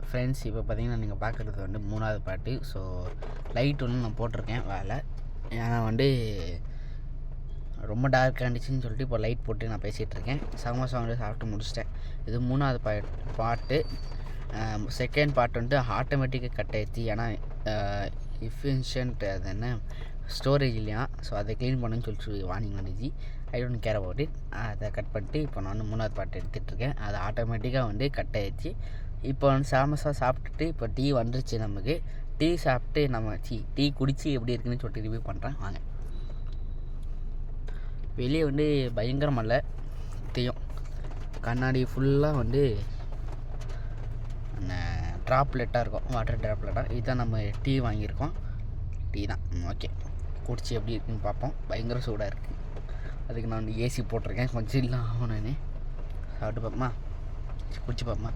Friends, இப்போ பார்த்தீங்கன்னா நீங்கள் பார்க்குறது வந்து 3வது பாட்டு. ஸோ லைட் ஒன்று நான் போட்டிருக்கேன் வேலை, ஏன்னா வந்து ரொம்ப டார்க் ஆகிடுச்சின்னு சொல்லிட்டு இப்போ லைட் போட்டு நான் பேசிகிட்ருக்கேன். சமோசா வந்து சாப்பிட்டு முடிச்சிட்டேன். இது 3வது பாட்டு. செகண்ட் பார்ட் வந்து ஆட்டோமேட்டிக்காக கட் ஆயிடுச்சு, ஏன்னா எஃபிஷியன்ட் அது என்ன ஸ்டோரேஜ் இல்லையா. ஸோ அதை க்ளீன் பண்ணுன்னு சொல்லிட்டு வார்னிங் வந்துச்சு. I don't care about it. அதை கட் பண்ணிட்டு இப்போ நான் வந்து 3வது பாட்டு எடுத்துகிட்ருக்கேன். அது ஆட்டோமேட்டிக்காக வந்து கட் ஆயிடுச்சு. இப்போ வந்து சமோசா சாப்பிட்டுட்டு இப்போ டீ வந்துருச்சு. நமக்கு டீ சாப்பிட்டு நம்ம டீ குடித்து எப்படி இருக்குன்னு சொல்லிட்டு ரிவ்யூ பண்ணுறேன் வாங்க. வெளியே வந்து பயங்கர மழை தெரியும். கண்ணாடி ஃபுல்லாக வந்து ட்ராப்லெட்டாக இருக்கும், வாட்டர் ட்ராப்லெட்டாக. இதுதான் நம்ம டீ வாங்கியிருக்கோம். டீ தான். ஓகே, குடிச்சு எப்படி இருக்குன்னு பார்ப்போம். பயங்கர சூடாக இருக்குது, அதுக்கு நான் வந்து ஏசி போட்டிருக்கேன். கொஞ்சம் இல்லை ஆகும். நான் சாப்பிட்டு பார்ப்போமா, குடிச்சு பார்ப்போமா.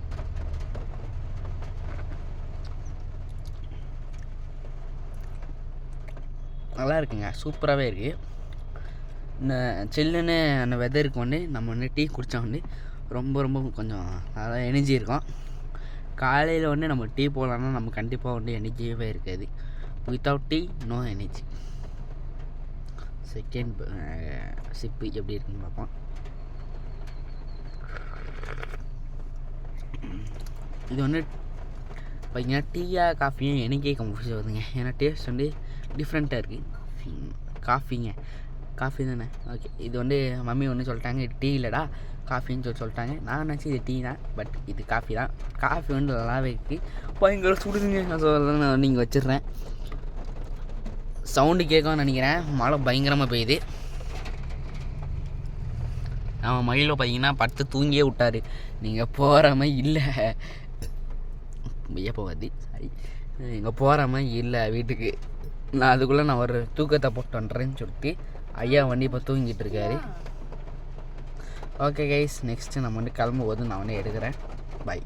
நல்லா இருக்குங்க, சூப்பராகவே இருக்குது. இந்த சில்லுன்னு அந்த வெதருக்கு வந்து நம்ம வந்து டீ குடித்தா வந்து ரொம்ப ரொம்ப கொஞ்சம் நல்லா எனர்ஜி இருக்கும். காலையில் வந்து நம்ம டீ போடலான்னா நம்ம கண்டிப்பாக வந்து எனர்ஜியாகவே இருக்காது. Without tea no energy. Second sip எப்படி இருக்குன்னு பார்ப்போம். இது வந்து பார்த்தீங்கன்னா டீயா காஃபியும் எனக்கே கன்ஃபியூஸ் ஆகுதுங்க, ஏன்னா டேஸ்ட் வந்து டிஃப்ரெண்ட்டாக இருக்குது. காஃபி தானே. ஓகே, இது வந்து மம்மி ஒன்று சொல்லிட்டாங்க, இது டீ இல்லைடா காஃபின்னு சொல்லிட்டாங்க. நான் நினச்சி இது டீ தான், பட் இது காஃபி தான். காஃபி வந்து நல்லாவே இருக்குது. பயங்கர சுடுதுங்க. நான் நீங்கள் வச்சிடுறேன், சவுண்டு கேட்கும்னு நினைக்கிறேன். மழை பயங்கரமாக பெய்யுது. அவன் மயிலில் பார்த்தீங்கன்னா படுத்து தூங்கியே விட்டார். நீங்கள் போகிற மாதிரி இல்லை, போகாது சாரி, இங்கே போகிற மாதிரி இல்லை வீட்டுக்கு. நான் அதுக்குள்ளே நான் ஒரு தூக்கத்தை போட்டு வந்துடுறேன்னு சொல்லிட்டு ஐயா வண்டி இப்போ தூங்கிட்டு இருக்காரு. ஓகே கைஸ், நெக்ஸ்ட்டு நம்ம வந்து கிளம்பும்போது நான் வந்து எடுக்கிறேன். பாய்.